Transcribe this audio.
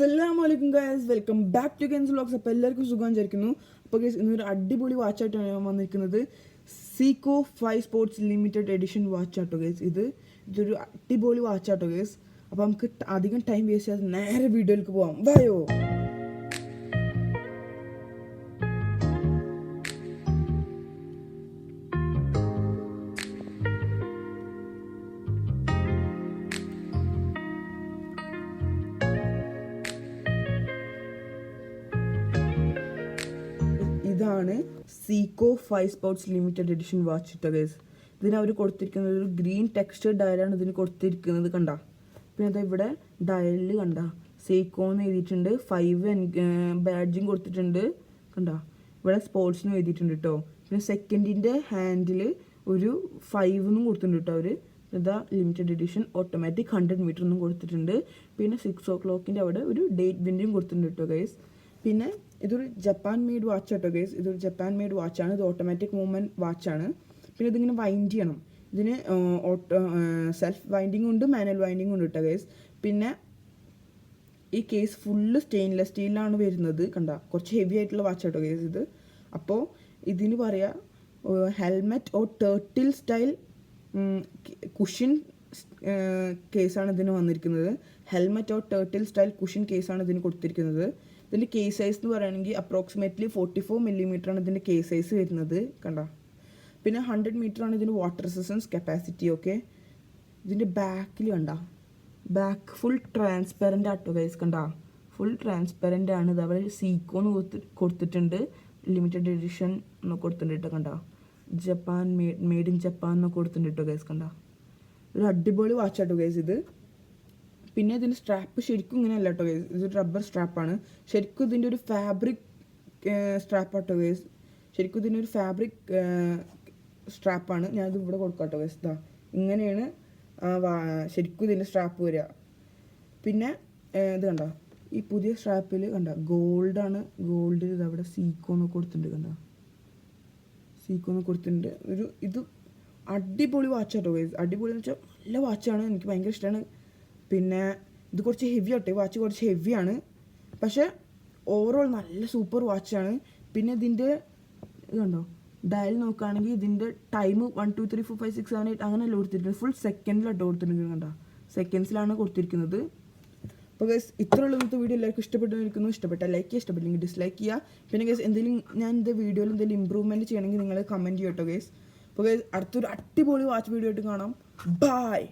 അസ്സലാമലൈക്കും guys, welcome back to Ken's vlogs. അപ്പോൾ എല്ലാവർക്കും സുഖം വിചാരിക്കുന്നു. അപ്പോൾ ഗൈസ് ഇന്നൊരു അടിപൊളി വാച്ചായിട്ടാണ് ഞാൻ വന്നിരിക്കുന്നത്. സീക്കോ 5 സ്പോർട്സ് ലിമിറ്റഡ് എഡിഷൻ വാച്ചാട്ടോ ഗൈസ്. ഇതൊരു അടിപൊളി വാച്ചാട്ടോ ഗൈസ്. അപ്പോൾ നമുക്ക് അധികം ടൈം വേസ്റ്റ് ചെയ്യാതെ നേരെ വീഡിയോയിലേക്ക് പോകാം. വായോ. ഇതാണ് Seiko 5 sports limited edition watch ഇട്ടോ ഗൈസ്. ഇതിന് അവർ കൊടുത്തിരിക്കുന്നത് ഒരു ഗ്രീൻ ടെക്സ്ചർ ഡയലാണ് ഇതിന് കൊടുത്തിരിക്കുന്നത്, കണ്ട. പിന്നെ അത് ഇവിടെ ഡയലിൽ കണ്ട സീക്കോ എന്ന് എഴുതിയിട്ടുണ്ട്, 5 ബാഡ്ജിങ് കൊടുത്തിട്ടുണ്ട്, കണ്ട. ഇവിടെ സ്പോർട്സിനും എഴുതിയിട്ടുണ്ട് കേട്ടോ. പിന്നെ സെക്കൻഡിൻ്റെ ഹാൻഡിൽ ഒരു 5 എന്നും കൊടുത്തിട്ടുണ്ട് കേട്ടോ അവർ. ഇതാ ലിമിറ്റഡ് എഡിഷൻ ഓട്ടോമാറ്റിക് 100 മീറ്റർ എന്നും കൊടുത്തിട്ടുണ്ട്. പിന്നെ 6 o'clock അവിടെ ഒരു ഡേറ്റ് വിൻഡും കൊടുത്തിട്ടുണ്ട് കേട്ടോ ഗൈസ്. പിന്നെ ഇതൊരു ജപ്പാൻ മെയ്ഡ് വാച്ച് കേട്ടോ ഗൈസ്. ഇതൊരു ജപ്പാൻ മെയ്ഡ് വാച്ചാണ്. ഇത് ഓട്ടോമാറ്റിക് മൂവ്മെൻറ്റ് വാച്ചാണ്. പിന്നെ ഇതിങ്ങനെ വൈൻഡ് ചെയ്യണം. ഇതിന് സെൽഫ് വൈൻഡിങ് ഉണ്ട്, മാനുവൽ വൈൻഡിങ് ഉണ്ട് കേട്ടോ ഗൈസ്. പിന്നെ ഈ കേസ് ഫുള്ള് സ്റ്റെയിൻലെസ് സ്റ്റീലിലാണ് വരുന്നത്, കണ്ട. കുറച്ച് ഹെവി ആയിട്ടുള്ള വാച്ച് കേട്ടോ ഗൈസ് ഇത്. അപ്പോൾ ഇതിന് പറയാം helmet or turtle style cushion കേസാണ് ഇതിന് വന്നിരിക്കുന്നത്. Helmet or turtle style cushion കേസാണ് ഇതിന് കൊടുത്തിരിക്കുന്നത്. ഇതിൻ്റെ കേസ് സൈസ് എന്ന് പറയുകയാണെങ്കിൽ അപ്രോക്സിമേറ്റ്ലി 44 millimeter ആണ് ഇതിൻ്റെ കേസ് സൈസ് വരുന്നത്, കണ്ട. പിന്നെ 100 meter ആണ് ഇതിന് വാട്ടർ റെസിസ്റ്റൻസ് കപ്പാസിറ്റി. ഓക്കെ, ഇതിൻ്റെ ബാക്കിൽ കണ്ട, ബാക്ക് ഫുൾ ട്രാൻസ്പെറൻ്റ് ആട്ടോ ഗൈസ്, കണ്ട. ഫുൾ ട്രാൻസ്പെറൻ്റ് ആണ്. ഇത് അവർ സീക്കോന്ന് കൊടുത്തിട്ടുണ്ട്, ലിമിറ്റഡ് എഡിഷൻ എന്നൊക്കെ കൊടുത്തിട്ടുണ്ട് കേട്ടോ, കണ്ട. ജപ്പാൻ മെയ്ഡ് ഇൻ ജപ്പാൻ എന്നൊക്കെ കൊടുത്തിട്ടുണ്ട് കേട്ടോ ഗൈസ്, കണ്ട. ഒരു അടിപൊളി വാച്ചാട്ടോ ഗൈസ് ഇത്. പിന്നെ ഇതിൻ്റെ സ്ട്രാപ്പ് ശരിക്കും ഇങ്ങനെയല്ല കേട്ടോ ഗൈസ്, ഇതൊരു റബ്ബർ സ്ട്രാപ്പാണ്. ശരിക്കും ഇതിൻ്റെ ഒരു ഫാബ്രിക് സ്ട്രാപ്പാട്ടോ ഗൈസ്. ശരിക്കും ഇതിൻ്റെ ഒരു ഫാബ്രിക് സ്ട്രാപ്പാണ്. ഞാനത് ഇവിടെ കൊടുക്കാം കേട്ടോ ഗൈസ്. ഇതാ ഇങ്ങനെയാണ് ശരിക്കും ഇതിൻ്റെ സ്ട്രാപ്പ് വരിക. പിന്നെ ഇത് കണ്ട, ഈ പുതിയ സ്ട്രാപ്പിൽ കണ്ട ഗോൾഡാണ്. ഗോൾഡിൽ ഇത് അവിടെ സീക്കോന്ന് കൊടുത്തിട്ടുണ്ട്, കണ്ട. സീക്കോന്ന് കൊടുത്തിട്ടുണ്ട്. ഇത് അടിപൊളി വാച്ചാട്ടോ ഗൈസ്. അടിപൊളി എന്ന് വെച്ചാൽ നല്ല വാച്ചാണ്, എനിക്ക് ഭയങ്കര ഇഷ്ടമാണ്. പിന്നെ ഇത് കുറച്ച് ഹെവി ആട്ടെ, വാച്ച് കുറച്ച് ഹെവിയാണ്, പക്ഷേ ഓവറോൾ നല്ല സൂപ്പർ വാച്ചാണ്. പിന്നെ ഇതിൻ്റെ ഇത് കണ്ടോ, ഡയൽ നോക്കുകയാണെങ്കിൽ ഇതിൻ്റെ ടൈം 1 2 3 4 5 6 7 8 അങ്ങനെയല്ല കൊടുത്തിരിക്കുന്നത്, ഫുൾ സെക്കൻഡിലാട്ടോ കൊടുത്തിരിക്കുന്നത്, കണ്ടോ. സെക്കൻഡ്സിലാണ് കൊടുത്തിരിക്കുന്നത്. അപ്പോൾ ഗൈസ് ഇത്രയുള്ള ഇന്നത്തെ വീഡിയോ എല്ലാവർക്കും ഇഷ്ടപ്പെട്ടിരിക്കുന്നു. ഇഷ്ടപ്പെട്ടാൽ ലൈക്ക് ചെയ്യുക, ഇഷ്ടപ്പെട്ടില്ലെങ്കിൽ ഡിസ്ലൈക്ക് ചെയ്യുക. പിന്നെ ഗൈസ് എന്തെങ്കിലും ഞാൻ എൻ്റെ വീഡിയോയിൽ എന്തെങ്കിലും ഇമ്പ്രൂവ്മെൻറ്റ് ചെയ്യണമെങ്കിൽ നിങ്ങൾ കമൻറ്റ് ചെയ്യട്ടോ ഗൈസ്. അപ്പോൾ ഗൈസ് അടുത്തൊരു അടിപൊളി വാച്ച് വീഡിയോ ആയിട്ട് കാണാം. ബൈ.